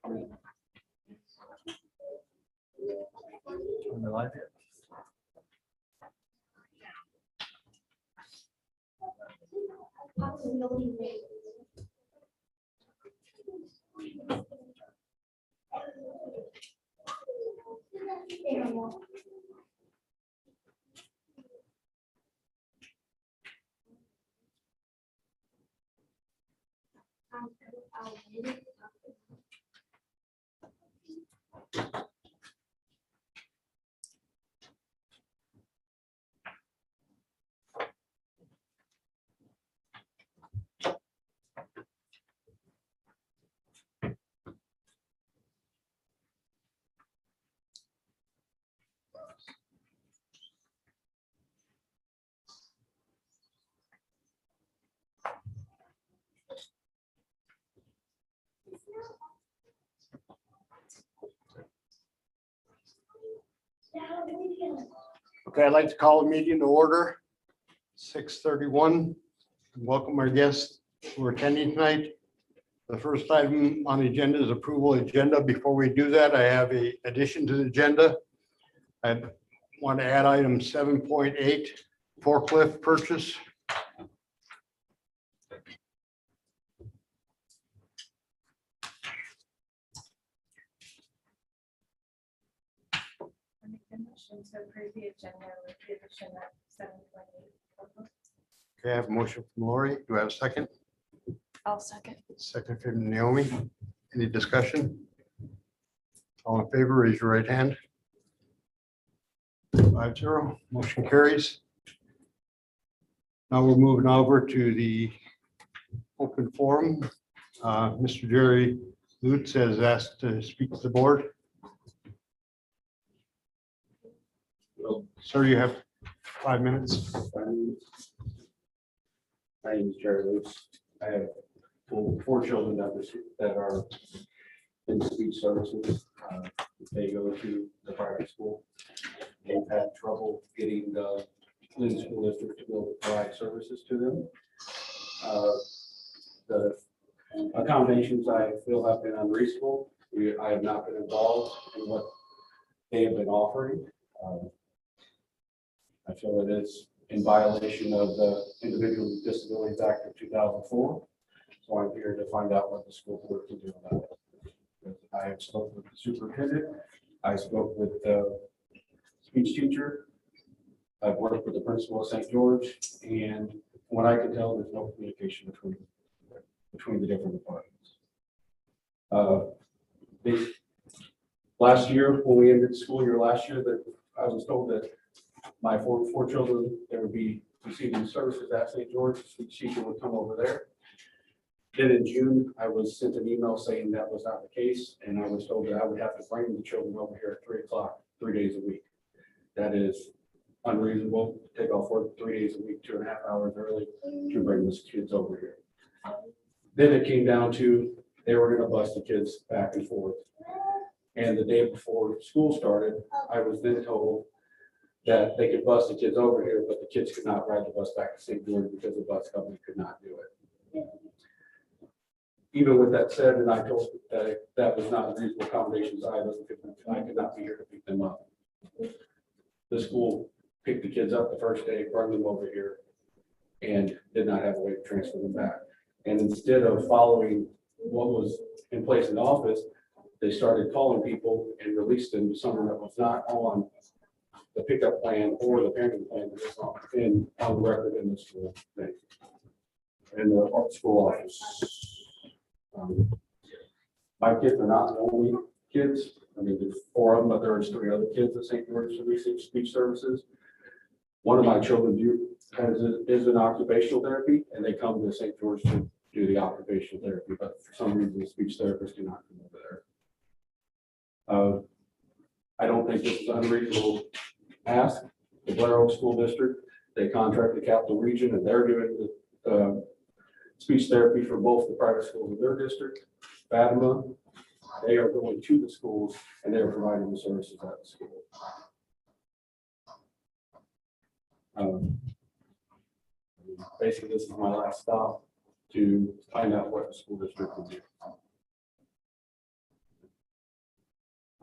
On the live here. Okay, I'd like to call the meeting to order. 6:31. Welcome our guests who are attending tonight. The first item on the agenda is approval agenda. Before we do that, I have a addition to the agenda. I want to add item 7.8, forklift purchase. I make the motion to approve the agenda with the addition of 7.8. Okay, I have a motion from Lori. Do I have a second? I'll second. Second from Naomi. Any discussion? All in favor, raise your right hand. 5-0, motion carries. Now we're moving over to the open forum. Mr. Jerry Lutz has asked to speak to the board. Sir, you have 5 minutes. My name is Jerry Lutz. I have four children that are in speech services. They go to the private school. They've had trouble getting the Lynn School District to be able to provide services to them. The accommodations I feel have been unreasonable. I have not been involved in what they have been offering. I feel it is in violation of the Individuals with Disabilities Act of 2004. So I'm here to find out what the school board can do about it. I have spoken with the superintendent. I spoke with the speech teacher. I've worked with the principal of St. George, and from what I can tell, there's no communication between the different departments. Last year, when we ended the school year last year, that I was told that my four children, they would be receiving services at St. George. The speech teacher would come over there. Then in June, I was sent an email saying that was not the case, and I was told that I would have to bring the children over here at 3 o'clock, 3 days a week. That is unreasonable. Take off work 3 days a week, 2.5 hours early to bring those kids over here. Then it came down to they were going to bus the kids back and forth. And the day before school started, I was then told that they could bus the kids over here, but the kids could not ride the bus back to St. George because the bus company could not do it. Even with that said, and I told that that was not a reasonable accommodations either, because I could not be here to pick them up. The school picked the kids up the first day, brought them over here, and did not have a way to transfer them back. And instead of following what was in place in the office, they started calling people and released them to someone that was not on the pickup plan or the parenting plan that was on record in the school thing, in the school office. My kids are not the only kids. I mean, there's 4 of them, but there's 3 other kids at St. George that receive speech services. One of my children is in occupational therapy, and they come to St. George to do the occupational therapy, but for some reason, the speech therapists do not come over there. I don't think this is unreasonable ask. The Blair Oak School District, they contract the Capital Region, and they're doing the speech therapy for both the private schools in their district. Fatima, they are going to the schools and they're providing the services at the school. Basically, this is my last stop to find out what the school district will do.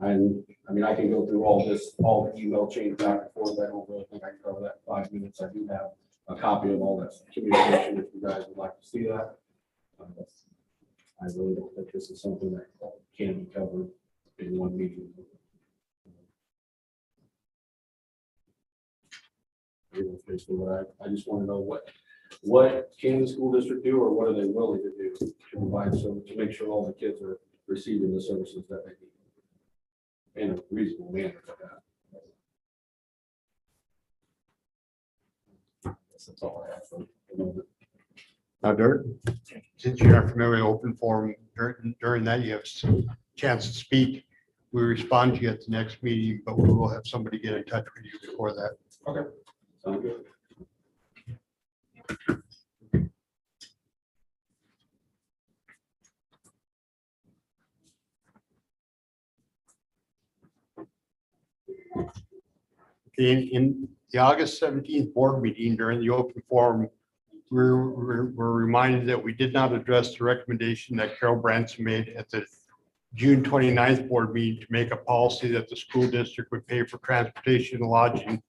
And, I mean, I can go through all this, all the email chain back and forth. I don't really think I can cover that in 5 minutes. I do have a copy of all that communication if you guys would like to see that. I really don't think this is something that can be covered in one meeting. Basically, I just want to know what can the school district do, or what are they willing to do to provide, so to make sure all the kids are receiving the services that they need in a reasonable manner. That's all I have for the moment. Now, Dirk, since you are familiar with open forum, during that, you have some chance to speak. We respond to you at the next meeting, but we will have somebody get in touch with you before that. Okay. Sounds good. Okay, in the August 17th board meeting during the open forum, we're reminded that we did not address the recommendation that Carol Branson made at the June 29th board meeting to make a policy that the school district would pay for transportation and lodging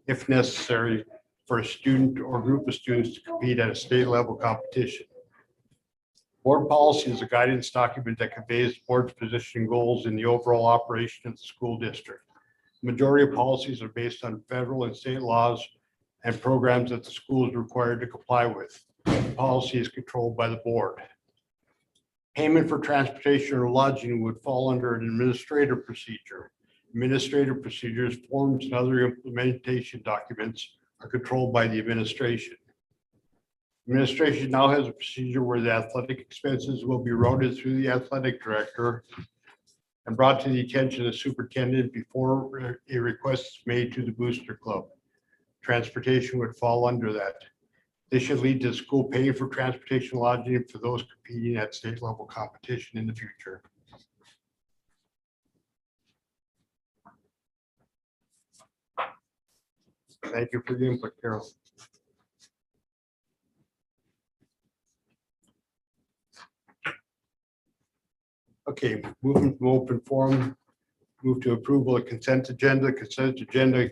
if necessary for a student or group of students to compete at a state level competition. Board policy is a guidance document that conveys the board's position and goals in the overall operation of the school district. The majority of policies are based on federal and state laws and programs that the school is required to comply with. The policy is controlled by the board. Payment for transportation or lodging would fall under an administrative procedure. Administrative procedures, forms, and other implementation documents are controlled by the administration. Administration now has a procedure where the athletic expenses will be routed through the athletic director and brought to the attention of the superintendent before a request is made to the booster club. Transportation would fall under that. This should lead to school paying for transportation and lodging for those competing at state level competition in the future. Thank you for the input, Carol. Okay, moving from open forum, move to approval of consent agenda. Consent agenda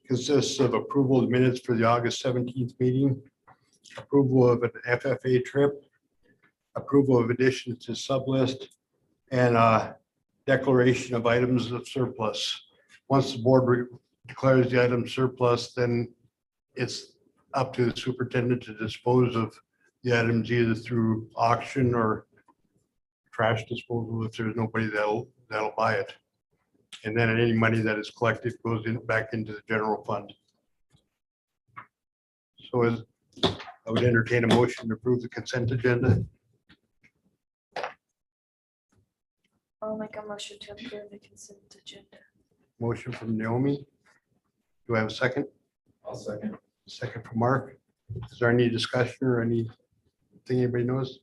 consists of approval of minutes for the August 17th meeting, approval of an FFA trip, approval of additions to sublist, and a declaration of items of surplus. Once the board declares the item surplus, then it's up to the superintendent to dispose of the items either through auction or trash disposal if there's nobody that'll buy it. And then any money that is collected goes back into the general fund. So I would entertain a motion to approve the consent agenda. I'll make a motion to approve the consent agenda. Motion from Naomi. Do I have a second? I'll second. Second from Mark. Is there any discussion or anything anybody knows?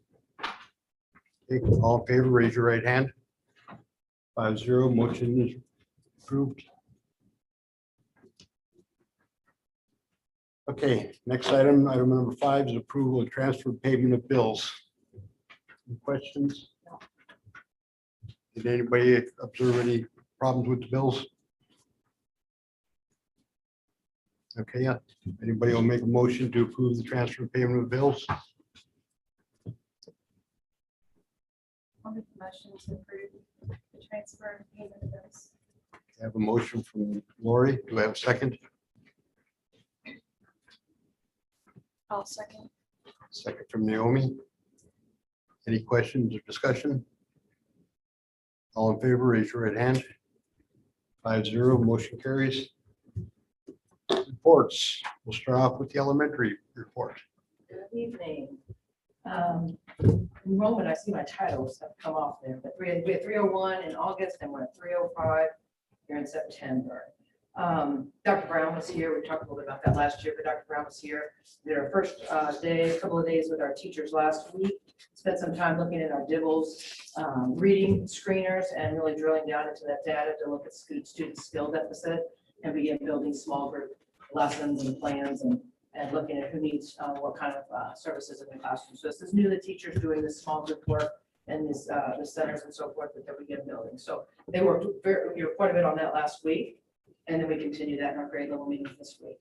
Okay, all in favor, raise your right hand. 5-0, motion is approved. Okay, next item number 5 is approval of transfer payment of bills. Any questions? Did anybody observe any problems with the bills? Okay, yeah. Anybody will make a motion to approve the transfer payment of bills? I'll make a motion to approve the transfer and payment of bills. I have a motion from Lori. Do I have a second? I'll second. Second from Naomi. Any questions or discussion? All in favor, raise your right hand. 5-0, motion carries. Reports. We'll start off with the elementary report. Good evening. Enrollment, I see my titles have come off there, but we had 301 in August and we're at 305 here in September. Dr. Brown was here. We talked a little bit about that last year, but Dr. Brown was here. We did our first couple of days with our teachers last week. Spent some time looking at our DIBELS, reading screeners and really drilling down into that data to look at student skill deficit and begin building small group lessons and plans and looking at who needs what kind of services in the classroom. So this is new to teachers doing this small group work and this, the centers and so forth that they'll begin building. So they worked quite a bit on that last week, and then we continue that in our grade level meeting this week.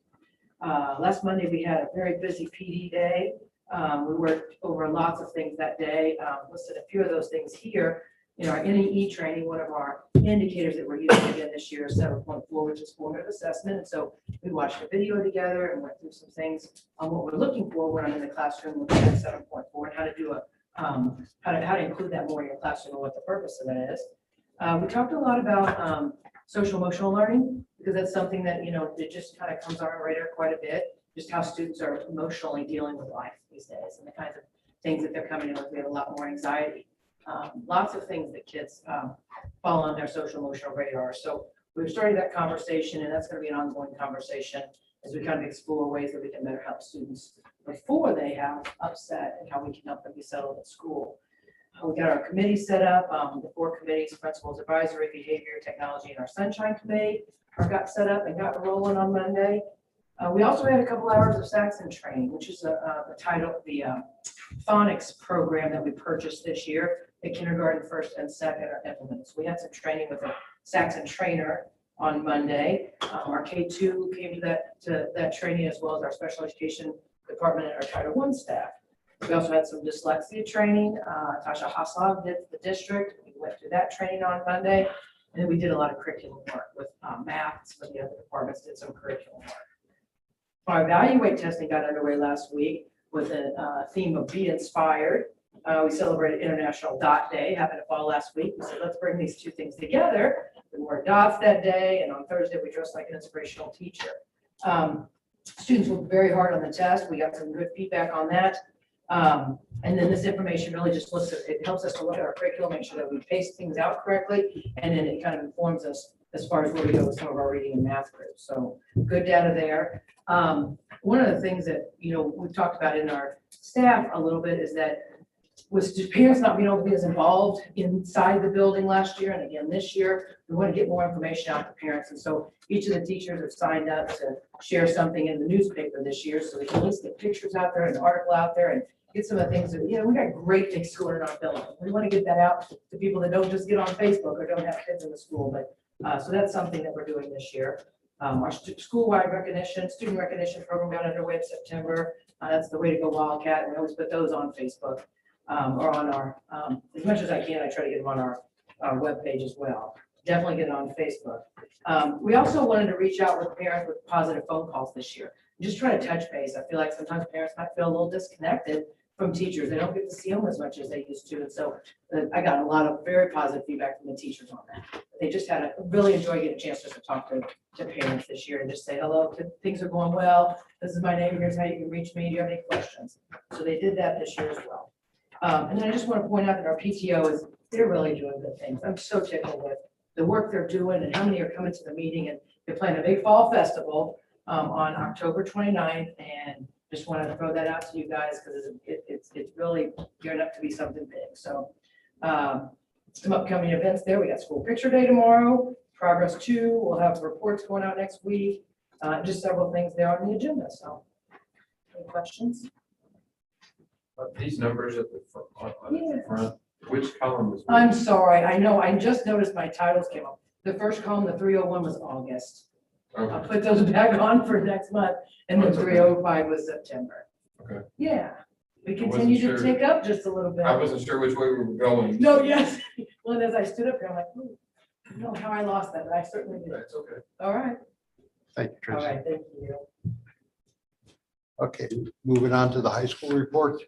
Last Monday, we had a very busy PD day. We worked over lots of things that day. Listed a few of those things here. In our NEE training, one of our indicators that we're using again this year is 7.4, which is formative assessment. And so we watched a video together and went through some things on what we're looking for when I'm in the classroom looking at 7.4 and how to do a how to include that more in your classroom and what the purpose of that is. We talked a lot about social emotional learning, because that's something that, it just kind of comes on our radar quite a bit, just how students are emotionally dealing with life these days and the kinds of things that they're coming in with. We have a lot more anxiety. Lots of things that kids fall on their social emotional radar. So we've started that conversation, and that's going to be an ongoing conversation as we kind of explore ways that we can better help students before they have upset and how we can help them be settled at school. We got our committee set up, the 4 committees, principals, advisory, behavior, technology, and our sunshine committee got set up and got rolling on Monday. We also had a couple hours of Saxon training, which is the title of the phonics program that we purchased this year. The kindergarten, first and second are implemented. So we had some training with a Saxon trainer on Monday. Our K2 came to that training, as well as our special education department and our Title I staff. We also had some dyslexia training. Tasha Haslov did the district. We went through that training on Monday. And then we did a lot of curriculum work with math. Some of the other departments did some curriculum work. Our evaluate testing got underway last week with a theme of Be Inspired. We celebrated International Dot Day, happened to fall last week. We said, let's bring these two things together. We wore dots that day, and on Thursday, we dressed like an inspirational teacher. Students worked very hard on the test. We got some good feedback on that. And then this information really just looks at, it helps us to look at our curriculum, make sure that we pace things out correctly, and then it kind of informs us as far as where we go with some of our reading and math groups. So good data there. One of the things that, we've talked about in our staff a little bit is that with parents not being able to be as involved inside the building last year and again this year, we want to get more information out to parents. And so each of the teachers have signed up to share something in the newspaper this year, so we can at least get pictures out there and an article out there and get some of the things that, we got great things going in our building. We want to get that out to people that don't just get on Facebook or don't have kids in the school. But so that's something that we're doing this year. Our school-wide student recognition program got underway in September. That's the Way to Go Wildcat. And we always put those on Facebook or on our, as much as I can, I try to get them on our webpage as well. Definitely get it on Facebook. We also wanted to reach out with parents with positive phone calls this year. Just try to touch base. I feel like sometimes parents might feel a little disconnected from teachers. They don't get to see them as much as they used to. And so I got a lot of very positive feedback from the teachers on that. They just had really enjoyed getting a chance just to talk to parents this year and just say, hello, things are going well. This is my name. Here's how you can reach me. Do you have any questions? So they did that this year as well. And then I just want to point out that our PTO they're really doing good things. I'm so tickled with the work they're doing and how many are coming to the meeting. And they're planning a big fall festival on October 29th. And just wanted to throw that out to you guys because it's really gearing up to be something big. So some upcoming events there. We got School Picture Day tomorrow, Progress 2. We'll have reports going out next week. Just several things there on the agenda. So any questions? These numbers at the front, which column was? I'm sorry. I know. I just noticed my titles came up. The first column, the 301 was August. I'll Okay. put those back on for next month. And then That's okay. 305 was September. Okay. Yeah. We I wasn't continue to sure. tick up just a little bit. I wasn't sure which way we were going. No, yes. Well, and as I stood up here, I'm like, ooh, I don't know how I lost that, but I certainly did. That's okay. All right. Thank you, All Tracy. right. Thank you. Okay, moving on to the high school report.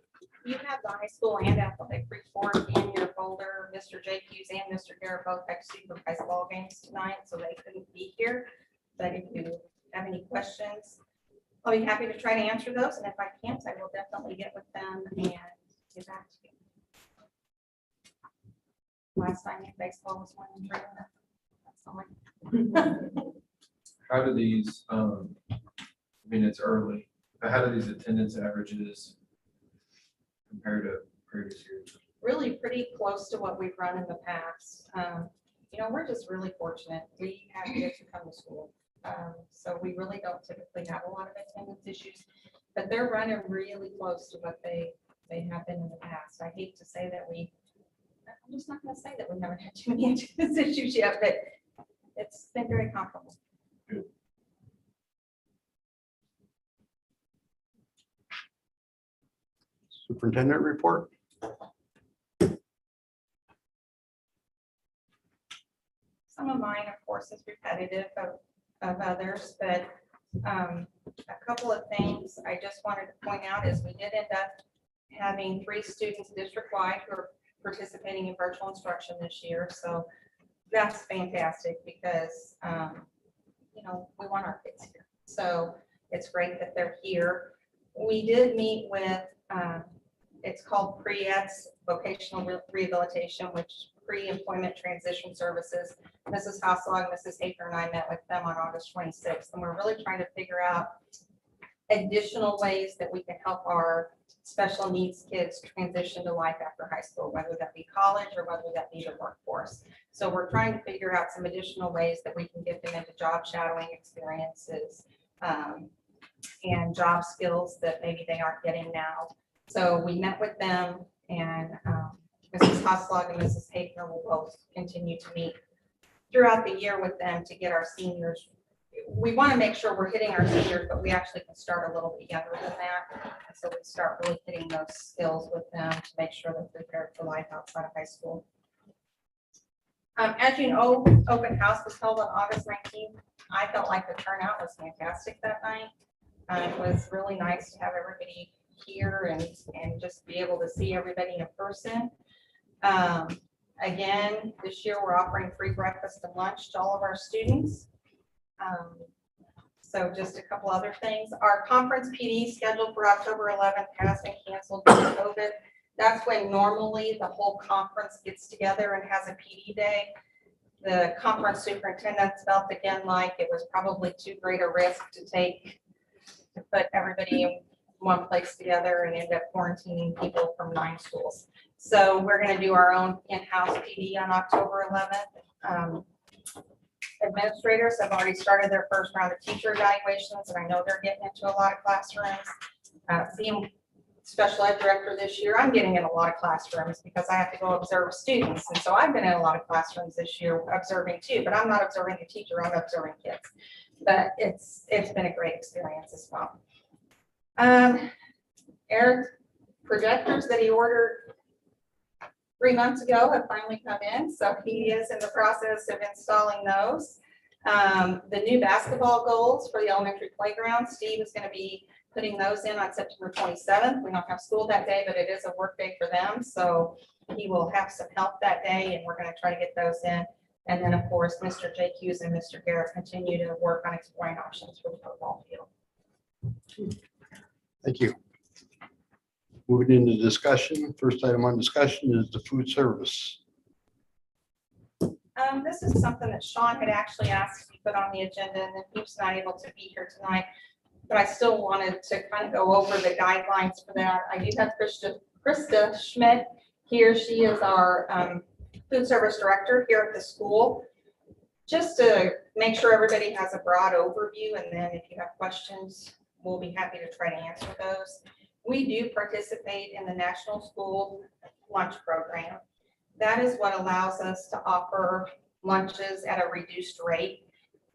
You have the high school and athletic report in your folder. Mr. Jake Hughes and Mr. Garrett both have supervised ball games tonight, so they couldn't be here. But if you have any questions, I'll be happy to try to answer those. And if I can't, I will definitely get with them and get back to you. Last time baseball was winning. That's all. How do these, it's early, but how do these attendance averages compare to previous years? Really pretty close to what we've run in the past. We're just really fortunate. We have kids who come to school. So we really don't typically have a lot of attendance issues, but they're running really close to what they have been in the past. I hate to say that we I'm just not gonna say that we haven't had too many attendance issues yet, but it's been very comparable. Superintendent report. Some of mine, of course, is repetitive of others, but a couple of things I just wanted to point out is we did end up having 3 students district-wide who are participating in virtual instruction this year. So that's fantastic because, you know, we want our kids here. So it's great that they're here. We did meet with, it's called PREETS, Vocational Rehabilitation, which Pre-Employment Transition Services. Mrs. Hasselog, Mrs. Hafer, and I met with them on August 26th, and we're really trying to figure out additional ways that we can help our special needs kids transition to life after high school, whether that be college or whether that be the workforce. So we're trying to figure out some additional ways that we can get them into job shadowing experiences and job skills that maybe they aren't getting now. So we met with them, and Mrs. Hasselog and Mrs. Hafer will both continue to meet throughout the year with them to get our seniors. We want to make sure we're hitting our seniors, but we actually can start a little bit younger than that. And so we start really hitting those skills with them to make sure they're prepared for life outside of high school. As you know, open house was held on August 19th. I felt like the turnout was fantastic that night. It was really nice to have everybody here and just be able to see everybody in person. Again, this year we're offering free breakfast and lunch to all of our students. So just a couple other things. Our conference PD scheduled for October 11th has been canceled due to COVID. That's when normally the whole conference gets together and has a PD day. The conference superintendents felt again like it was probably too great a risk to take to put everybody in one place together and end up quarantining people from 9 schools. So we're going to do our own in-house PD on October 11th. Administrators have already started their first round of teacher evaluations, and I know they're getting into a lot of classrooms. Being special ed director this year, I'm getting in a lot of classrooms because I have to go observe students. And so I've been in a lot of classrooms this year observing too, but I'm not observing the teacher, I'm observing kids. But it's been a great experience as well. Eric, projectors that he ordered 3 months ago have finally come in, so he is in the process of installing those. The new basketball goals for the elementary playground, Steve is going to be putting those in on September 27th. We don't have school that day, but it is a work day for them, so he will have some help that day, and we're going to try to get those in. And then, of course, Mr. Jake Hughes and Mr. Garrett continue to work on exploring options for the football field. Thank you. Moving into discussion, first item on discussion is the food service. This is something that Sean had actually asked to be put on the agenda, and then he was not able to be here tonight. But I still wanted to kind of go over the guidelines for that. I do have Krista Schmidt here. She is our food service director here at the school. Just to make sure everybody has a broad overview, and then if you have questions, we'll be happy to try to answer those. We do participate in the National School Lunch Program. That is what allows us to offer lunches at a reduced rate.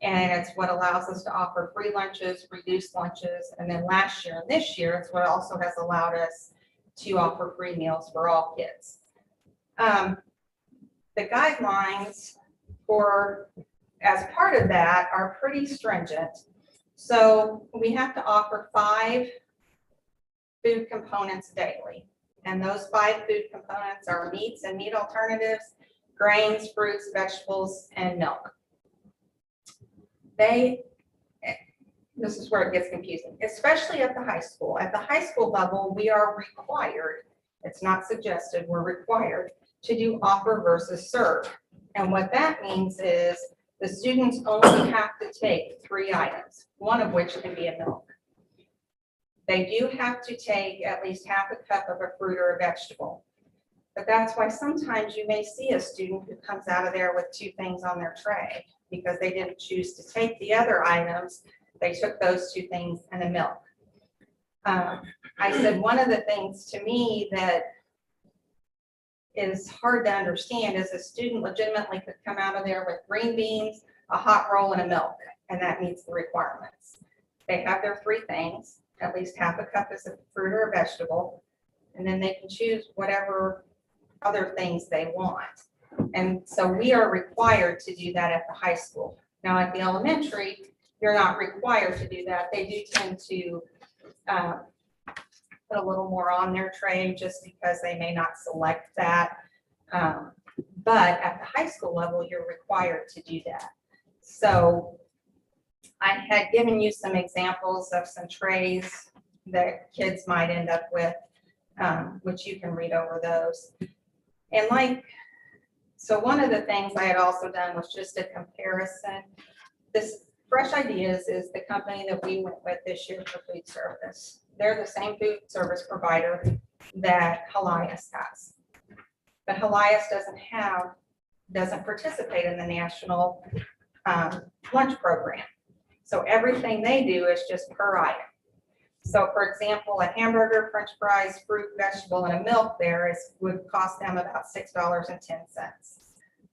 And it's what allows us to offer free lunches, reduced lunches. And then last year and this year, it's what also has allowed us to offer free meals for all kids. The guidelines for, as part of that, are pretty stringent. So we have to offer 5 food components daily. And those 5 food components are meats and meat alternatives, grains, fruits, vegetables, and milk. This is where it gets confusing, especially at the high school. At the high school level, we are required, it's not suggested, we're required to do offer versus serve. And what that means is the students only have to take 3 items, one of which can be a milk. They do have to take at least half a cup of a fruit or a vegetable. But that's why sometimes you may see a student who comes out of there with 2 things on their tray because they didn't choose to take the other items. They took those 2 things and a milk. I said one of the things to me that is hard to understand is a student legitimately could come out of there with green beans, a hot roll, and a milk, and that meets the requirements. They have their three things, at least half a cup is a fruit or a vegetable, and then they can choose whatever other things they want. And so we are required to do that at the high school. Now, at the elementary, you're not required to do that. They do tend to put a little more on their tray just because they may not select that. But at the high school level, you're required to do that. So I had given you some examples of some trays that kids might end up with, which you can read over those. And so one of the things I had also done was just a comparison. This Fresh Ideas is the company that we went with this year for food service. They're the same food service provider that Helias has. But Helias doesn't participate in the national lunch program. So everything they do is just per item. So for example, a hamburger, french fries, fruit, vegetable, and a milk there would cost them about $6.10.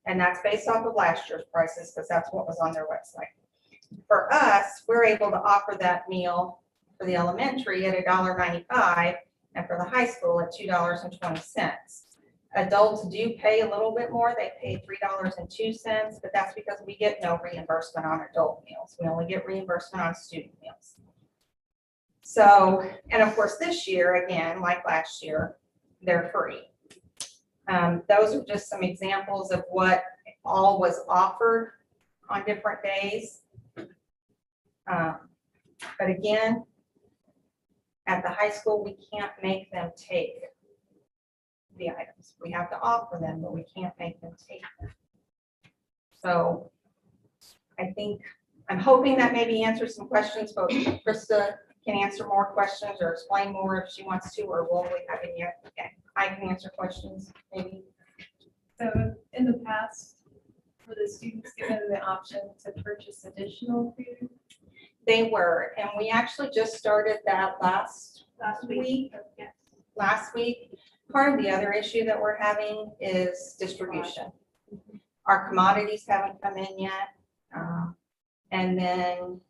And that's based off of last year's prices because that's what was on their website. For us, we're able to offer that meal for the elementary at $1.95 and for the high school at $2.20. Adults do pay a little bit more. They pay $3.02, but that's because we get no reimbursement on adult meals. We only get reimbursement on student meals. So, and of course, this year, again, like last year, they're free. Those are just some examples of what all was offered on different days. But again, at the high school, we can't make them take the items. We have to offer them, but we can't make them take them. So I'm hoping that maybe answers some questions, but Krista can answer more questions or explain more if she wants to, or will we have any? Okay, I can answer questions maybe. So in the past, were the students given the option to purchase additional food? They were, and we actually just started that last week. Yes. Last week. Part of the other issue that we're having is distribution. Our commodities haven't come in yet. And then,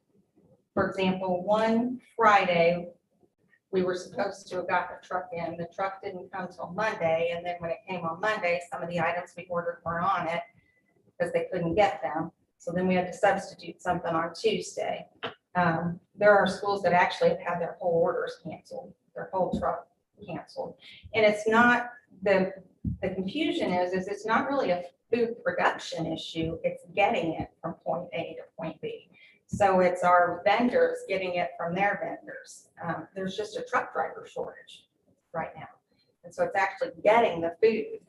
for example, one Friday, we were supposed to have got the truck in. The truck didn't come till Monday. And then when it came on Monday, some of the items we ordered weren't on it because they couldn't get them. So then we had to substitute something on Tuesday. There are schools that actually have had their whole orders canceled, their whole truck canceled. And it's not, the confusion is it's not really a food production issue, it's getting it from point A to point B. So it's our vendors getting it from their vendors. There's just a truck driver shortage right now. And so it's actually getting the food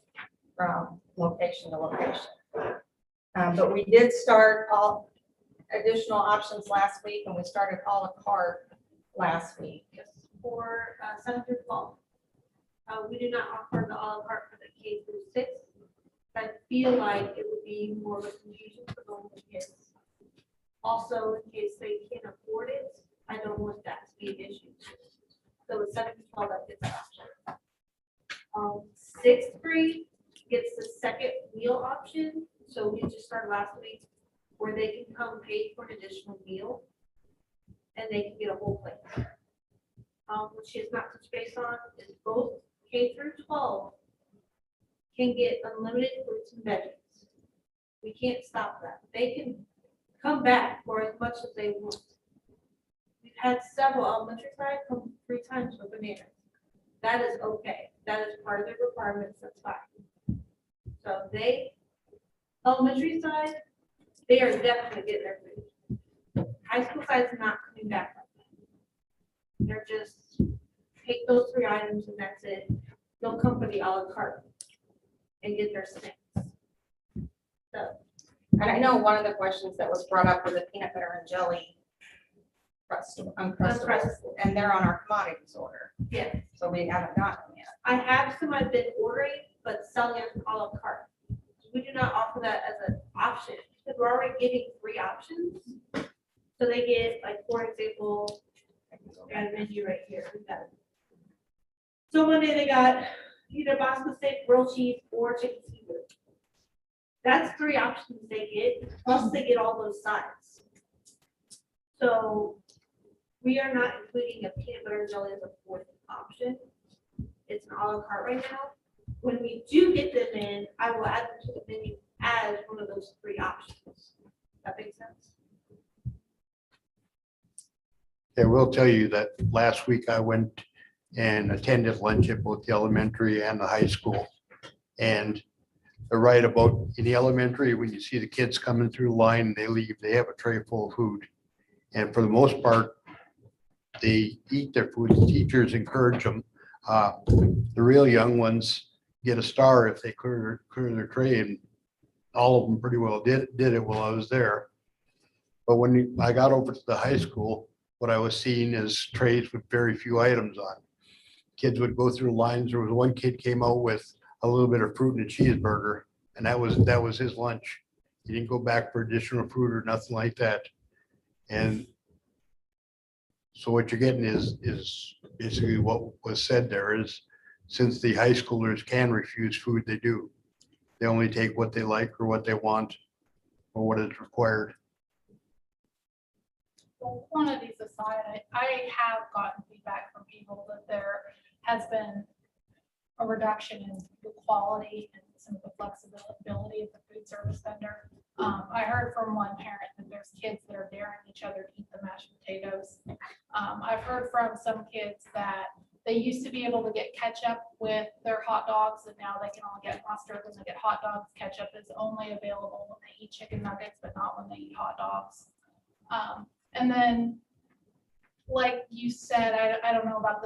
from location to location. But we did start all additional options last week, and we started a la carte last week. Just for 7 through 12. We do not offer the a la carte for the K through 6. I feel like it would be more of a confusion for the older kids. Also, in case they can't afford it, I don't want that to be an issue. So with 7 through 12, that gets an option. 6th grade gets the second meal option. So we just started last week where they can come pay for an additional meal and they can get a whole plate. What she has not touched base on is both K through 12 can get unlimited fruits and veggies. We can't stop that. They can come back for as much as they want. We've had several elementary side come 3 times for bananas. That is okay. That is part of their requirements. That's fine. So elementary side, they are definitely getting their food. High school side is not coming back like that. They're just take those 3 items and that's it. They'll come for the a la carte and get their snacks. So, And I know one of the questions that was brought up was the peanut butter and jelly Uncrustables, and they're on our commodities order. yeah, So we haven't gotten them yet. I have some I've been ordering, but selling as a la carte. We do not offer that as an option because we're already giving 3 options. So they get, like, for example, I got a menu right here. We got it. So Monday they got either Bosco steak, grilled cheese, or chicken seafood. That's 3 options they get, plus they get all those sides. So we are not including a peanut butter and jelly as a 4th option. It's an a la carte right now. When we do get them in, I will add them to the menu as one of those 3 options. That makes sense? I will tell you that last week I went and attended lunch at both the elementary and the high school. And they're right about in the elementary, when you see the kids coming through the line, they leave, they have a tray full of food. And for the most part, they eat their food. The teachers encourage them. The real young ones get a star if they clear their tray, and all of them pretty well did it while I was there. But when I got over to the high school, what I was seeing is trays with very few items on. Kids would go through lines. There was one kid came out with a little bit of fruit and a cheeseburger, and that was his lunch. He didn't go back for additional fruit or nothing like that. And so what you're getting is basically what was said there is, since the high schoolers can refuse food, they do. They only take what they like or what they want or what is required. Well, quantities aside, I have gotten feedback from people that there has been a reduction in the quality and some of the flexibility of the food service vendor. I heard from one parent that there's kids that are daring each other to eat the mashed potatoes. I've heard from some kids that they used to be able to get ketchup with their hot dogs, and now they can only get mustard when they get hot dogs. Ketchup is only available when they eat chicken nuggets, but not when they eat hot dogs. And then, like you said, I don't know about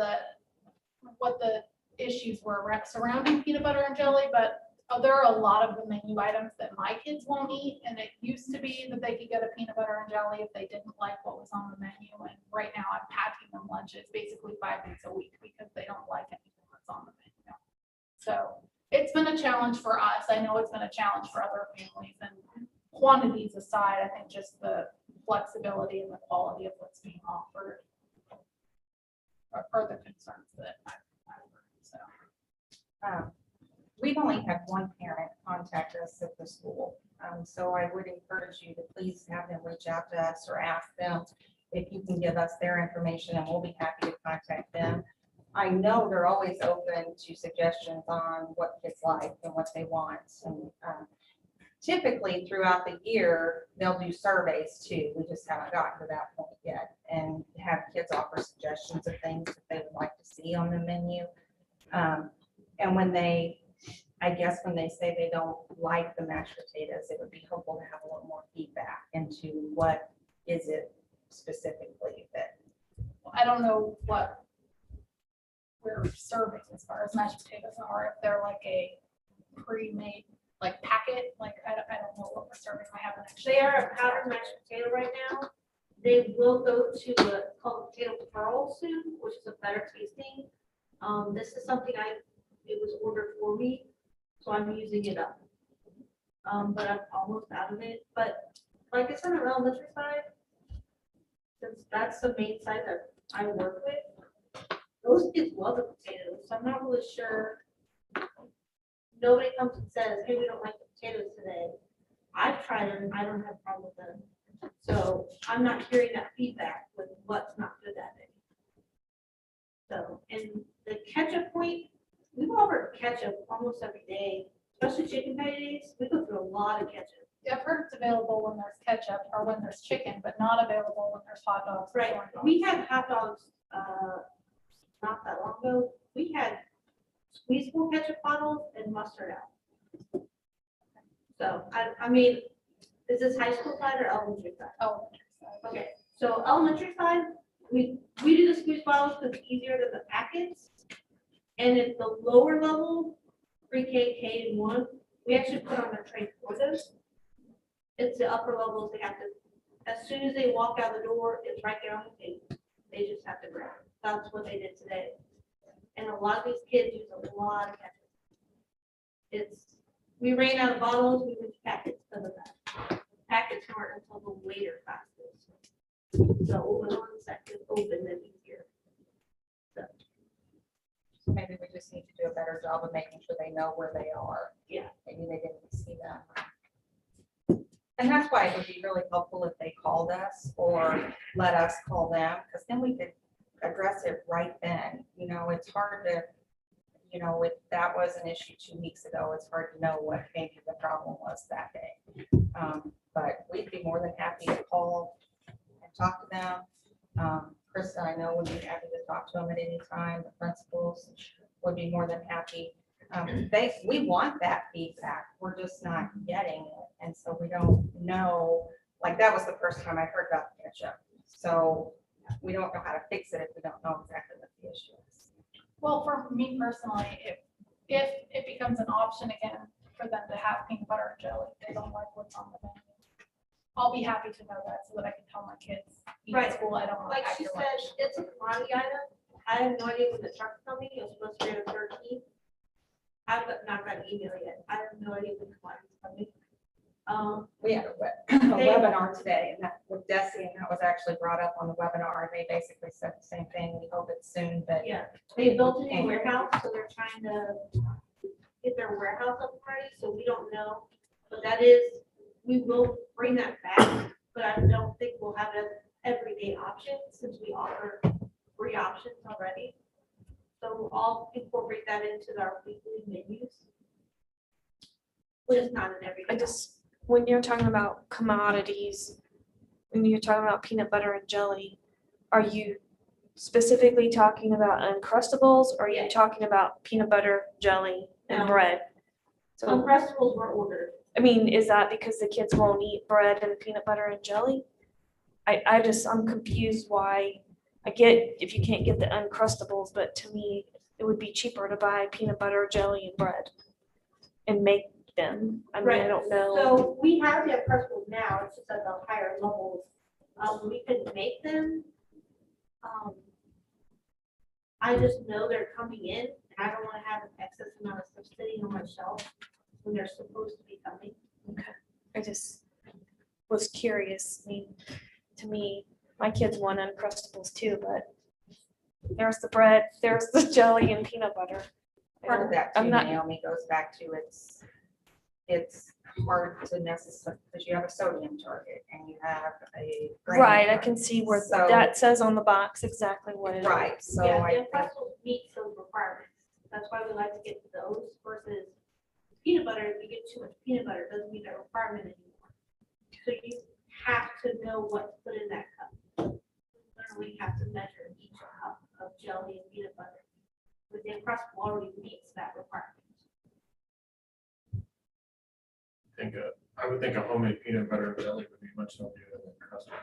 what the issues were surrounding peanut butter and jelly, but there are a lot of the menu items that my kids won't eat. And it used to be that they could get a peanut butter and jelly if they didn't like what was on the menu. And right now I'm packing them lunches basically 5 days a week because they don't like anything that's on the menu. So it's been a challenge for us. I know it's been a challenge for other families, and quantities aside, I think just the flexibility and the quality of what's being offered are the concerns that I've heard. So. We've only had one parent contact us at the school. So I would encourage you to please have them reach out to us or ask them if you can give us their information, and we'll be happy to contact them. I know they're always open to suggestions on what kids like and what they want. And typically throughout the year, they'll do surveys too. We just haven't gotten to that point yet, and have kids offer suggestions of things that they would like to see on the menu. And when they say they don't like the mashed potatoes, it would be helpful to have a little more feedback into what is it specifically that. I don't know what we're serving as far as mashed potatoes are, if they're like a pre-made like packet, like I don't know what we're serving. I haven't actually. They are a powdered mashed potato right now. They will go to a called potato pearl soon, which is a better tasting. This is something it was ordered for me, so I'm using it up. But I'm almost out of it. But like I said, on the elementary side, since that's the main side that I work with, those kids love the potatoes. So I'm not really sure. Nobody comes and says, hey, we don't like the potatoes today. I've tried them, I don't have a problem with them. So I'm not hearing that feedback with what's not good at it. So, and the ketchup point, we offer ketchup almost every day, especially chicken patties. We go through a lot of ketchup. I've heard it's available when there's ketchup or when there's chicken, but not available when there's hot dogs. or Right, corn dogs. we had hot dogs, not that long ago. We had squeezable ketchup bottles and mustard out. So, I mean, is this high school side or elementary side? Oh, Okay, so elementary side, we do the squeeze bottles because it's easier than the packets. And at the lower level, pre-K, K, and 1, we actually put on their tray for those. It's the upper levels, they have to, as soon as they walk out the door, it's right there on the table. They just have to grab it. That's what they did today. And a lot of these kids use a lot of ketchup. We ran out of bottles, we went to packets because of that. Packets aren't until the later classes. So when ones that can open them easier. So Maybe we just need to do a better job of making sure they know where they are. Yeah. Maybe they didn't see them. And that's why it would be really helpful if they called us or let us call them, because then we could address it right then. You know, it's hard to, you know, if that was an issue 2 weeks ago, it's hard to know what maybe the problem was that day. But we'd be more than happy to call and talk to them. Krista, I know would be happy to talk to them at any time. The principals would be more than happy. We want that feedback. We're just not getting it. And so we don't know, like that was the first time I heard about the issue. So we don't know how to fix it if we don't know exactly what the issue is. Well, for me personally, if it becomes an option again for them to have peanut butter and jelly, they don't like what's on the menu. I'll be happy to know that so that I can tell my kids eat Right. at school. I don't want to Like pack she your said, lunch. it's a commodity item. I have no idea when the truck's coming. It was supposed to be on the 13th. I've not got an email yet. I have no idea when the commodity's coming. We had a webinar today and that with Desi, and that was actually brought up on the webinar. And they basically said the same thing. We hope it's soon, but Yeah, they built a new warehouse, so they're trying to get their warehouse up and ready, so we don't know. But that is, we will bring that back, but I don't think we'll have an everyday option since we offer 3 options already. So I'll incorporate that into our weekly menus. Which is not an everyday. I just, when you're talking about commodities, when you're talking about peanut butter and jelly, are you specifically talking about Uncrustables or are you Yeah. talking about peanut butter, jelly and No. bread? So, Uncrustables were ordered. I mean, is that because the kids won't eat bread and peanut butter and jelly? I'm confused why, I get if you can't get the Uncrustables, but to me, it would be cheaper to buy peanut butter, jelly and bread and make them. I mean, I Right. don't know. So we have the Uncrustables now, it's just at the higher levels. We could make them. I just know they're coming in, and I don't want to have an excess amount of stuff sitting on my shelf when they're supposed to be coming. I just was curious. I mean, to me, my kids want Uncrustables too, but there's the bread, there's the jelly and peanut butter. part of that I'm too, not- Naomi, goes back to it's hard to necessarily, because you have a sodium target and you have a. grain Right, I target. can see where So- that says on the box exactly what it is. Right, so Yeah, I the think, Uncrustables meet those requirements. That's why we like to get those versus peanut butter. If you get too much peanut butter, it doesn't meet that requirement anymore. So you have to know what to put in that cup. You literally have to measure each cup of jelly and peanut butter. But the Uncrustable already meets that requirement. I would think a homemade peanut butter and jelly would be much healthier than a custard.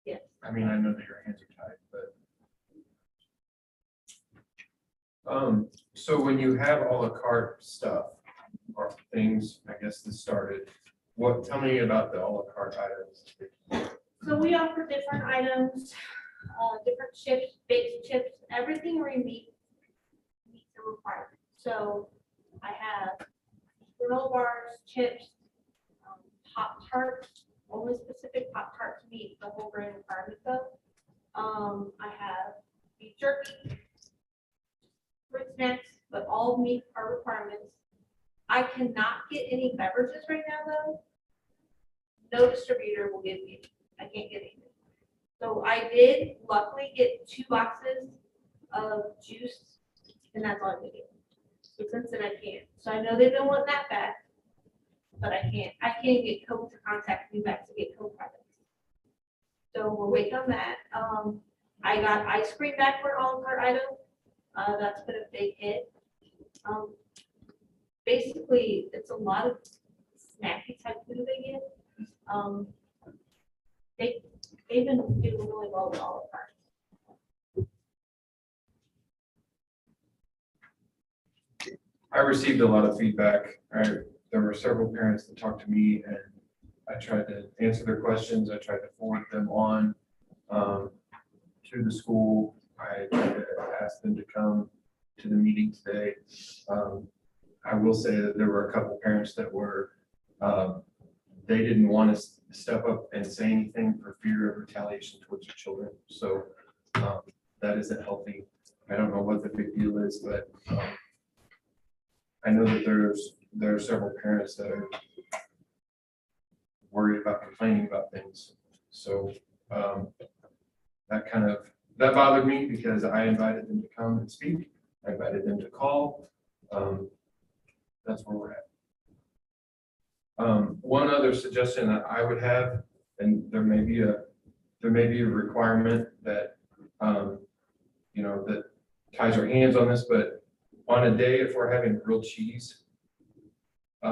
Yes. I mean, I know that your hands are tied, but. So when you have a la carte stuff or things, I guess that started, tell me about the a la carte items. So we offer different items, different chips, baked chips, everything meets the requirement. So I have granola bars, chips, Pop Tarts, only specific Pop Tarts meet the whole grain requirement though. I have beef jerky, fruit snacks, but all meet our requirements. I cannot get any beverages right now though. No distributor will give me, I can't get anything. So I did luckily get 2 boxes of juice and that's all I could get. So since then I can't. So I know they've been wanting that back, but I can't get Coke to contact me back to get Coke products. So we're waiting on that. I got ice cream back for an all-cart item. That's been a big hit. Basically, it's a lot of snacky type food they get. They've been doing really well with all of ours. I received a lot of feedback, right? There were several parents that talked to me and I tried to answer their questions. I tried to forward them on to the school. I tried to ask them to come to the meeting today. I will say that there were a couple parents that were, they didn't want to step up and say anything for fear of retaliation towards their children. So that isn't healthy. I don't know what the big deal is, but I know that there are several parents that are worried about complaining about things. So that bothered me because I invited them to come and speak. I invited them to call. That's where we're at. One other suggestion that I would have, and there may be a requirement that, that ties our hands on this, but on a day, if we're having grilled cheese, if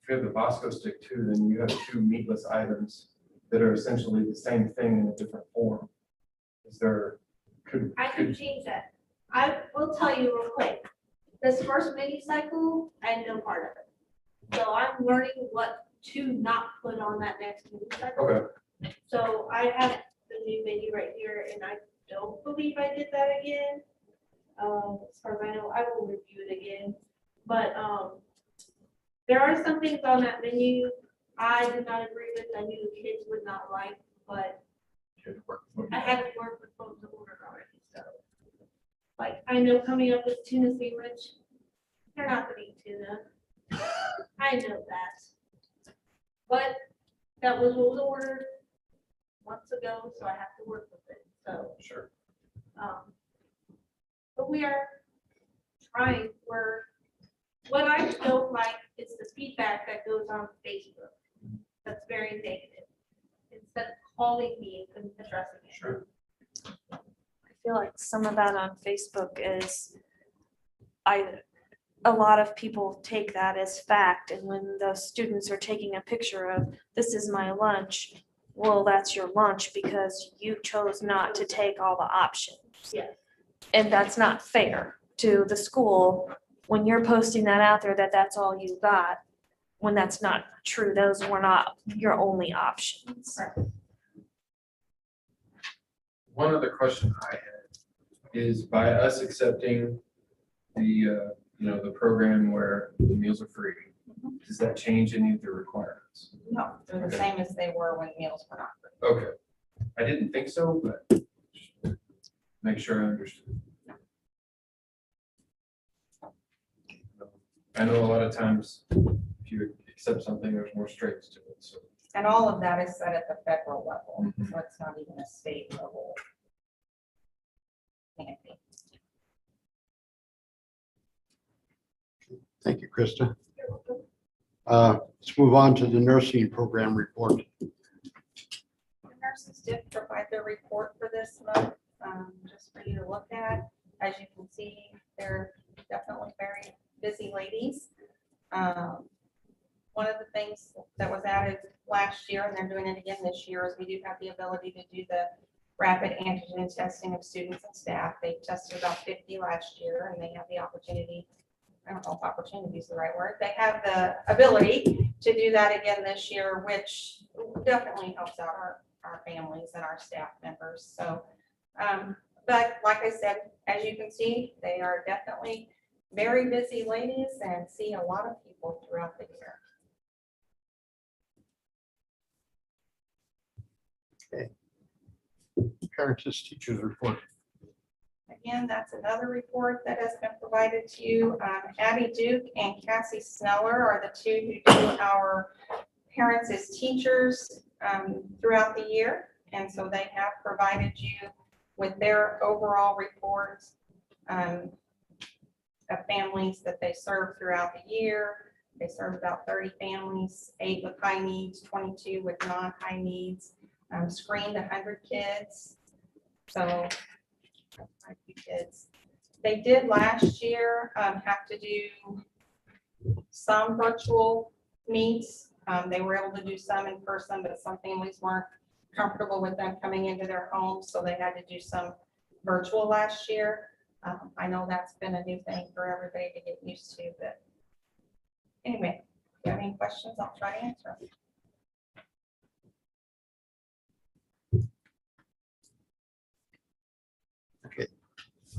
you have the Bosco stick too, then you have two meatless items that are essentially the same thing in a different form. Is there, I can change that. I will tell you real quick, this first mini cycle, I had no part of it. So I'm learning what to not put on that next mini cycle. okay, So I have the new menu right here, and I don't believe I did that again. As far as I know, I will review it again, but, there are some things on that menu I did not agree with, I knew the kids would not like, but I haven't worked with folks to order already, so. Like, I know coming up with tuna sandwich, they're not gonna eat tuna. I know that. But that was what was ordered months ago, so I have to work with it, so. sure. But we are trying, what I don't like is the feedback that goes on Facebook. That's very negative. Instead of calling me and addressing it. Sure. I feel like some of that on Facebook is, a lot of people take that as fact, and when those students are taking a picture of, this is my lunch, well, that's your lunch because you chose not to take all the options. Yes. And that's not fair to the school when you're posting that out there that that's all you got, when that's not true. Those were not your only options. One other question I had is, by us accepting the, the program where the meals are free, does that change any of the requirements? No, they're the Okay. same as they were when meals were not free. Okay, I didn't think so, but make sure I understood. I know a lot of times if you accept something, there's more strings to it, so. And all of that is set at the federal level, Mhm. so it's not even a state level. Can't be. Thank you, Krista. Let's move on to the nursing program report. The nurses did provide their report for this month, just for you to look at. As you can see, they're definitely very busy ladies. One of the things that was added last year, and they're doing it again this year, is we do have the ability to do the rapid antigen testing of students and staff. They tested about 50 last year, and they have the opportunity, I don't know if opportunity is the right word, they have the ability to do that again this year, which definitely helps out our families and our staff members. So, but like I said, as you can see, they are definitely very busy ladies and see a lot of people throughout the year. Parents and teachers report. Again, that's another report that has been provided to you. Abby Duke and Cassie Sneller are the two who do our parents as teachers throughout the year. And so they have provided you with their overall reports of families that they serve throughout the year. They serve about 30 families, 8 with high needs, 22 with non-high needs, screened 100 kids. So quite a few kids. They did last year have to do some virtual meets. They were able to do some in person, but some families weren't comfortable with them coming into their homes, so they had to do some virtual last year. I know that's been a new thing for everybody to get used to, but anyway, if you have any questions, I'll try to answer them. Okay.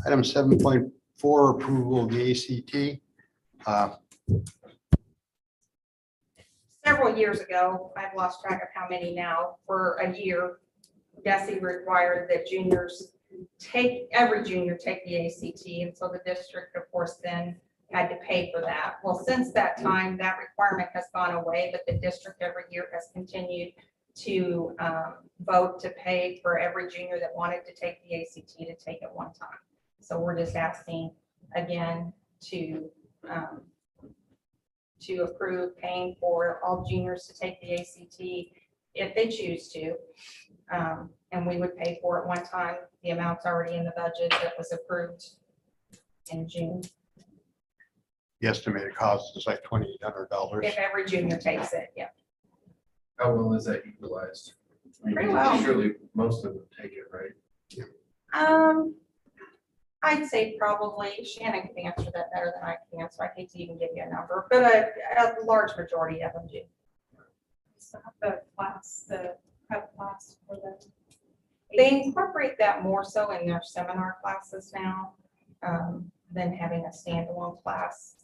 Item 7.4, approval of the ACT. Several years ago, I've lost track of how many now, for a year, DESE required that juniors every junior take the ACT, and so the district, of course, then had to pay for that. Well, since that time, that requirement has gone away, but the district every year has continued to vote to pay for every junior that wanted to take the ACT to take it one time. So we're just asking again to approve paying for all juniors to take the ACT if they choose to. And we would pay for it one time. The amount's already in the budget that was approved in June. The estimated cost is like $2,800. If every junior takes it, yeah. How well is that utilized? I mean, Pretty well. Surely most of them take it, right? I'd say probably Shannon can answer that better than I can, so I hate to even give you a number, but a large majority of them do. So the class, the prep class for the. They incorporate that more so in their seminar classes now than having a standalone class.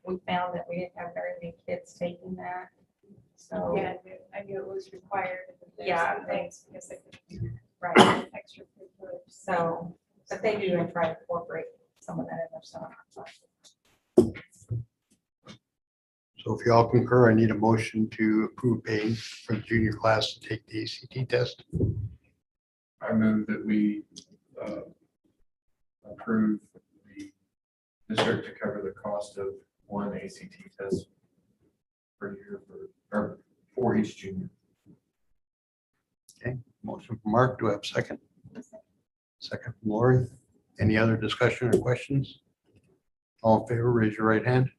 We found that we didn't have very many kids taking that. So, Yeah, I knew it was required. Yeah. Things because they could right, extra. curriculum. so, but they do and try to incorporate some of that in their seminar classes. So if you all concur, I need a motion to approve paying for the junior class to take the ACT test. I move that we approve the district to cover the cost of one ACT test per year for each junior. Motion from Mark. Do I have a second? Second from Lori. Any other discussion or questions? All in favor, raise your right hand.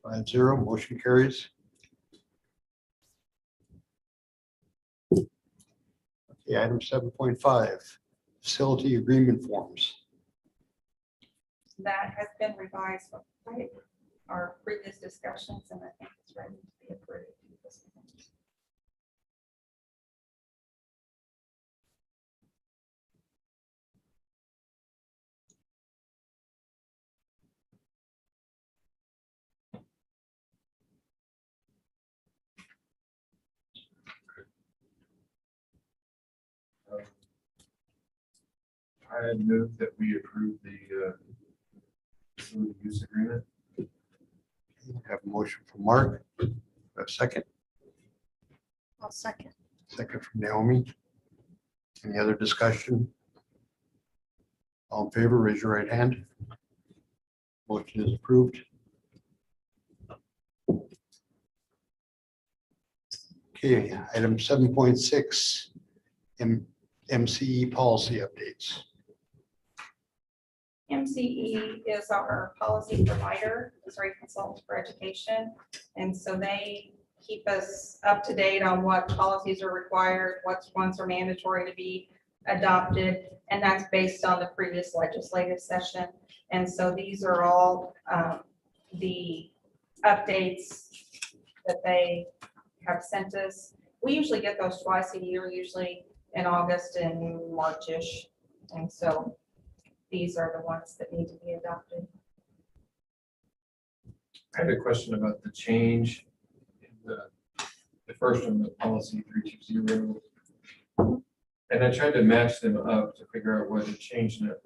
5-0, motion carries. Okay, item 7.5, facility agreement forms. That has been revised by our previous discussions, and I think it's ready to be approved. I had moved that we approve the facility use agreement. Have a motion from Mark. Do I have a second? I'll second. Second from Naomi. Any other discussion? All in favor, raise your right hand. Motion is approved. Okay, item 7.6, MCE policy updates. MCE is our policy provider, Missouri Consultants for Education. And so they keep us up to date on what policies are required, what ones are mandatory to be adopted. And that's based on the previous legislative session. And so these are all the updates that they have sent us. We usually get those twice a year, usually in August and March-ish. And so these are the ones that need to be adopted. I had a question about the change in the first one, the policy 320. And I tried to match them up to figure out what had changed in it.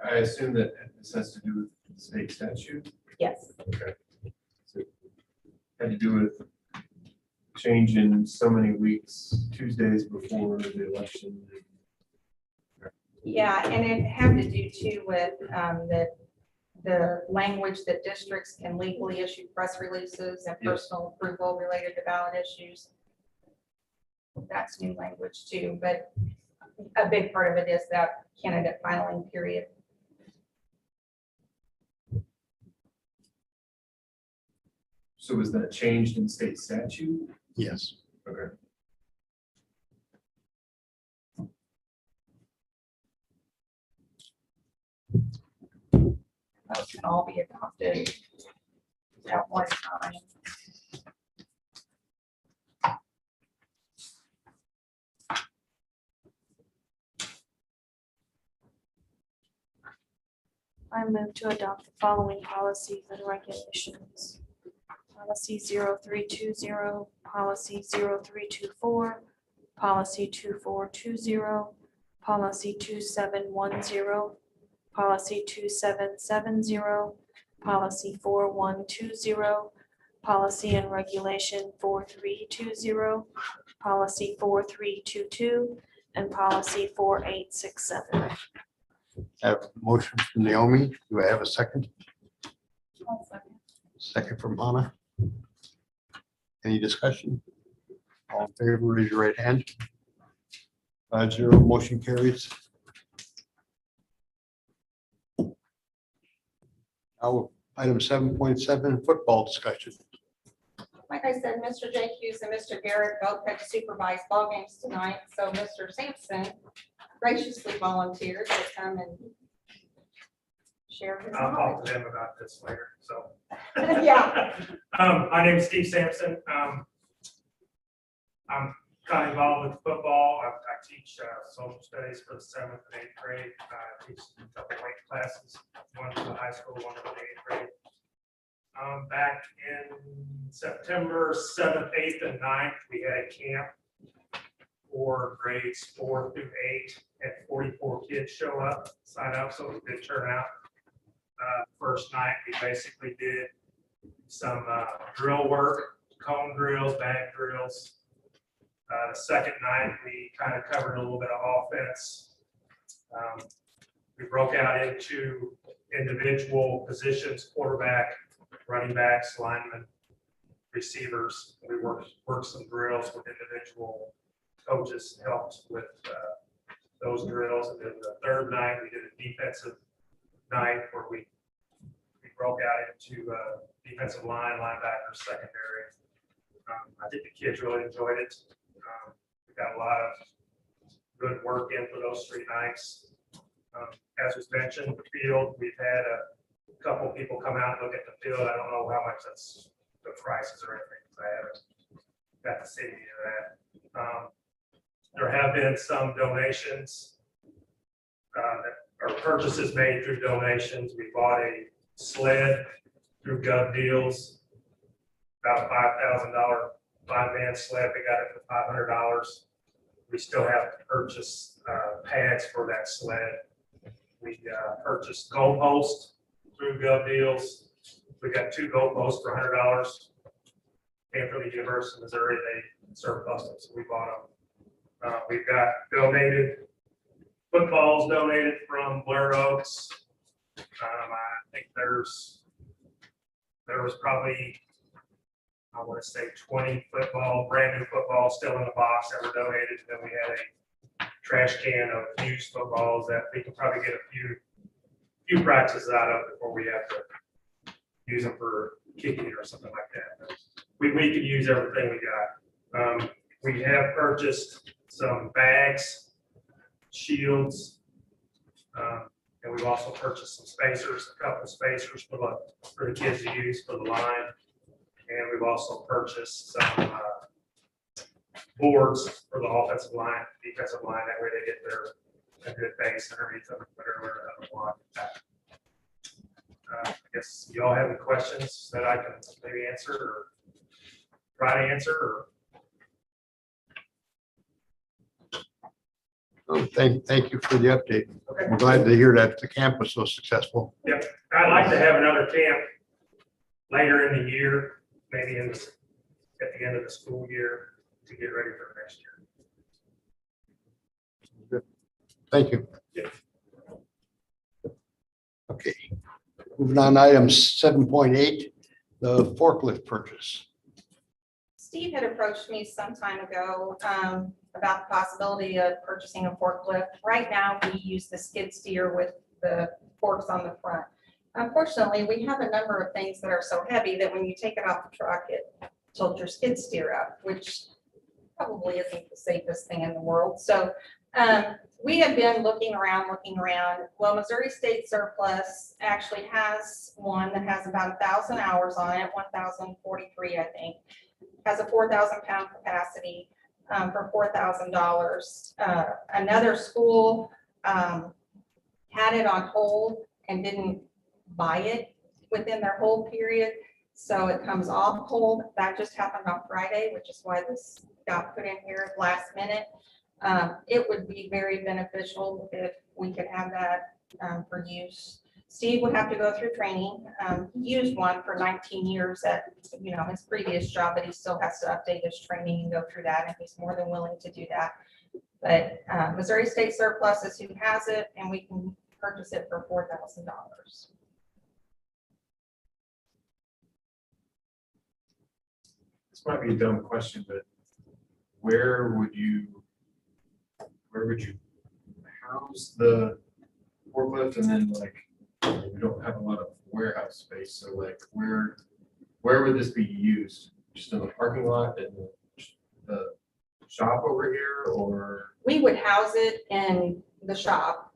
I assume that this has to do with the state statute. Yes. Okay. So it had to do with changing so many weeks, Tuesdays before the election. Yeah, and it had to do too with the language that districts can legally issue press releases and Yes. personal approval related to ballot issues. That's new language too, but a big part of it is that candidate filing period. So was that changed in state statute? Yes. Okay. Those can all be adopted at one time. I move to adopt the following policies and regulations. Policy 0320, policy 0324, policy 2420, policy 2710, policy 2770, policy 4120, policy and regulation 4320, policy 4322, and policy 4867. Have a motion from Naomi. Do I have a second? One second. Second from Hannah. Any discussion? All in favor, raise your right hand. 5-0, motion carries. Now, item 7.7, football discussion. Like I said, Mr. Jake Hughes and Mr. Garrett both had to supervise ball games tonight, so Mr. Sampson graciously volunteered to come and share his I'll knowledge. talk to them about this later, so. Yeah. My name is Steve Sampson. I'm kind of involved with football. I teach social studies for the 7th and 8th grade. I teach a couple weight classes, one for the high school, one for the 8th grade. Back in September 7th, 8th, and 9th, we had a camp for grades 4 through 8, and 44 kids show up, sign up, so it was a good turnout. First night, we basically did some drill work, cone drills, bag drills. The second night, we kind of covered a little bit of offense. We broke out into individual positions, quarterback, running backs, linemen, receivers. We worked some drills with individual coaches, helped with those drills. And then the third night, we did a defensive night where we broke out into defensive line, linebacker, secondary. I think the kids really enjoyed it. We got a lot of good work in for those 3 nights. As was mentioned, the field, we've had a couple people come out and look at the field. I don't know how much that's the prices or anything, because I haven't got to see any of that. There have been some donations or purchases made through donations. We bought a sled through Gov Deals, about a $5,000 5-man sled. We got it for $500. We still have to purchase pads for that sled. We purchased goalposts through Gov Deals. We got 2 goalposts for $100. Came from the University of Missouri. They surplus them, so we bought them. We've got donated footballs donated from Blair Oaks. I think there was probably, I want to say 20 brand new footballs still in the box that were donated. Then we had a trash can of used footballs that we can probably get a few practices out of before we have to use them for kicking or something like that. But we could use everything we got. We have purchased some bags, shields, and we've also purchased some spacers, a couple of spacers for the kids to use for the line. And we've also purchased some boards for the offensive line, defensive line. That way they get a good base underneath them, whatever they want. I guess y'all have any questions that I can maybe answer or try to answer? Or Thank you for the update. okay. I'm glad to hear that the camp was so successful. Yep. I'd like to have another camp later in the year, maybe at the end of the school year to get ready for next year. Thank you. Yeah. Okay. Moving on, item 7.8, the forklift purchase. Steve had approached me some time ago about the possibility of purchasing a forklift. Right now, we use the skid steer with the forks on the front. Unfortunately, we have a number of things that are so heavy that when you take it off the truck, it tilts your skid steer up, which probably isn't the safest thing in the world. So we have been looking around. Well, Missouri State Surplus actually has one that has about 1,000 hours on it, 1,043, I think. Has a 4,000 pound capacity for $4,000. Another school had it on hold and didn't buy it within their hold period. So it comes off hold. That just happened on Friday, which is why this got put in here last minute. It would be very beneficial if we could have that for use. Steve would have to go through training. He used one for 19 years at, his previous job, but he still has to update his training and go through that, and he's more than willing to do that. But Missouri State Surplus is who has it, and we can purchase it for $4,000. This might be a dumb question, but where would you house the forklift? And then like, we don't have a lot of warehouse space, so like where would this be used? Just in the parking lot in the shop over here, or? We would house it in the shop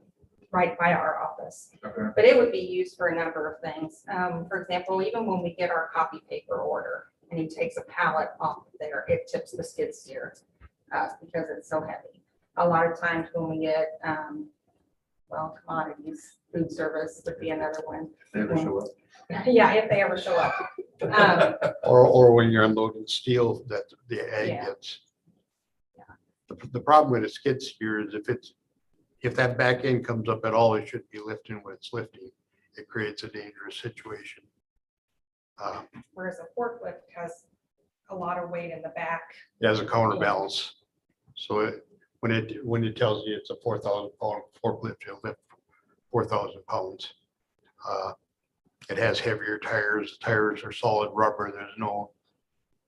right by our office, Okay. but it would be used for a number of things. For example, even when we get our copy paper order and he takes a pallet off of there, it tips the skid steer because it's so heavy. A lot of times when we get, commodities, food service would be another one. They ever show up? Yeah, if they ever show up. Or when you're unloading steel that the ag Yeah. gets. The problem with a skid steer is if that back end comes up at all, it shouldn't be lifting what it's lifting. It creates a dangerous situation. Whereas a forklift has a lot of weight in the back. It has a counterbalance. So when it tells you it's a 4,000-pound forklift, it'll lift 4,000 pounds. It has heavier tires. The tires are solid rubber. There's no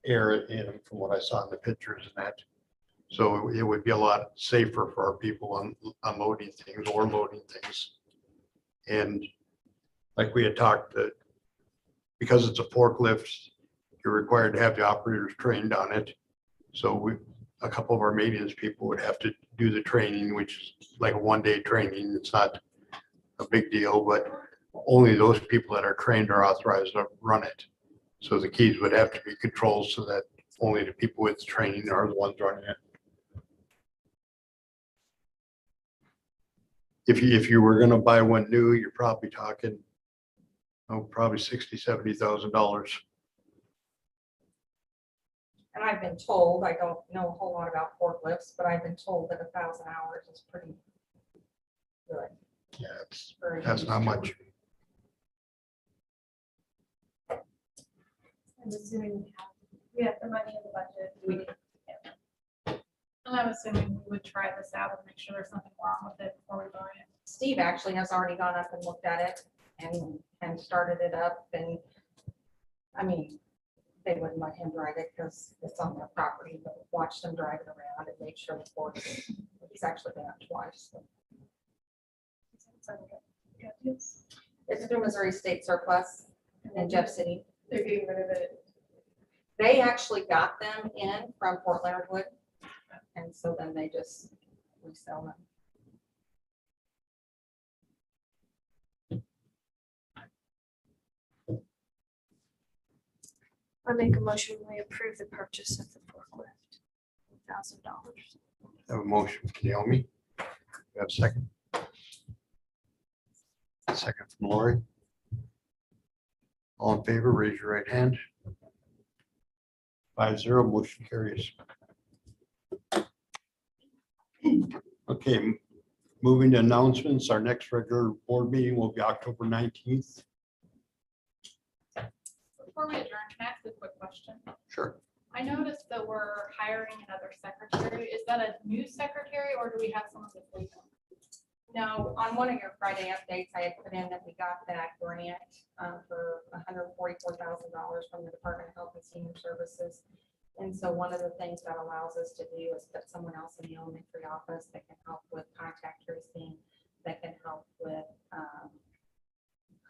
air in them from what I saw in the pictures and that. So it would be a lot safer for our people unloading things or loading things. And like we had talked, that because it's a forklift, you're required to have the operators trained on it. So a couple of our maintenance people would have to do the training, which is like a one-day training. It's not a big deal, but only those people that are trained are authorized to run it. So the keys would have to be controlled so that only the people with training are the ones running it. If you were gonna buy one new, you're probably talking, probably $60,000-$70,000. And I've been told, I don't know a whole lot about forklifts, but I've been told that 1,000 hours is pretty good. Yeah, for a that's used not much. I'm assuming we have the money in the budget. We do. And I'm assuming we would try this out and make sure there's nothing wrong with it before we buy it. Steve actually has already gone up and looked at it and started it up, and I mean, they wouldn't let him drive it because it's on their property, but watched him drive it around and made sure the board, he's actually been up twice. So. It's through Missouri State Surplus in Jeff City. They're getting rid of it. They actually got them in from Fort Leonard Wood, and so then they just resell them. I make a motion, we approve the purchase of the forklift, $1,000. Have a motion from Naomi. We have a second. Second from Lori. All in favor, raise your right hand. 5-0, motion carries. Okay, moving to announcements. Our next regular board meeting will be October 19th. Before we adjourn, can I ask a quick question? Sure. I noticed that we're hiring another secretary. Is that a new secretary or do we have someone that's leaving? No, on one of your Friday updates, I had put in that we got that grant for $144,000 from the Department of Health and Senior Services. And so one of the things that allows us to do is put someone else in the elementary office that can help with contact tracing, that can help with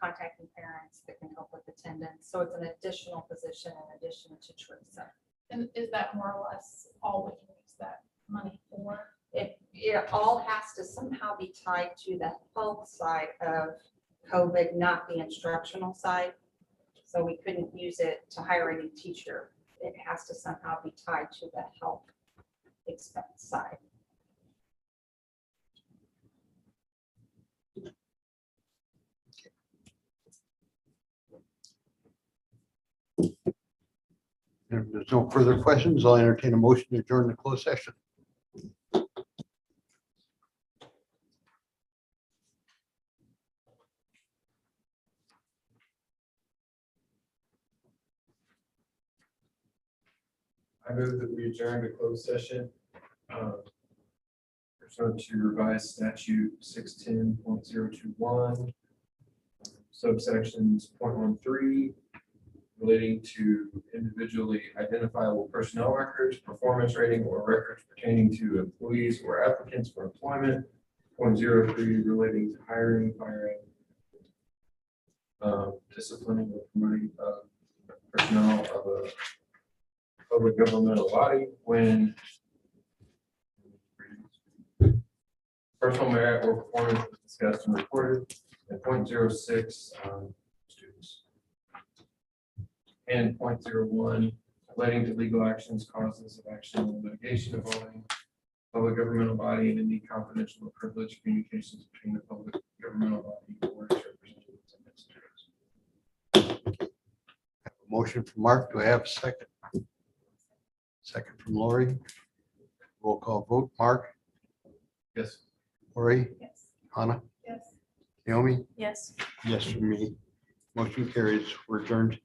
contacting parents, that can help with attendance. So it's an additional position in addition to Teresa. And is that more or less all we can use that money for? It all has to somehow be tied to the health side of COVID, not the instructional side. So we couldn't use it to hire a new teacher. It has to somehow be tied to the health expense side. If there's no further questions, I'll entertain a motion to adjourn the closed session. I move that we adjourn to closed session. Pursuant to revised statute 610.021, subsections 0.13, relating to individually identifiable personnel records, performance rating, or records pertaining to employees or applicants for employment. 0.03, relating to hiring, firing, disciplining or promoting personnel of a public governmental body when personal merit or performance is discussed and reported. And 0.06, students. And 0.01, relating to legal actions, causes of action, and litigation involving public governmental body and any confidential or privileged communications between the public governmental body or its representatives and its attorneys. Motion from Mark. Do I have a second? Second from Lori. Roll call vote. Mark, Yes. Lori, Yes. Hannah, Yes. Naomi? Yes. Yes, from me. Motion carries. We're adjourned.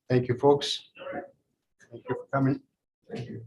Thank you, folks. Thank you for coming. Thank you.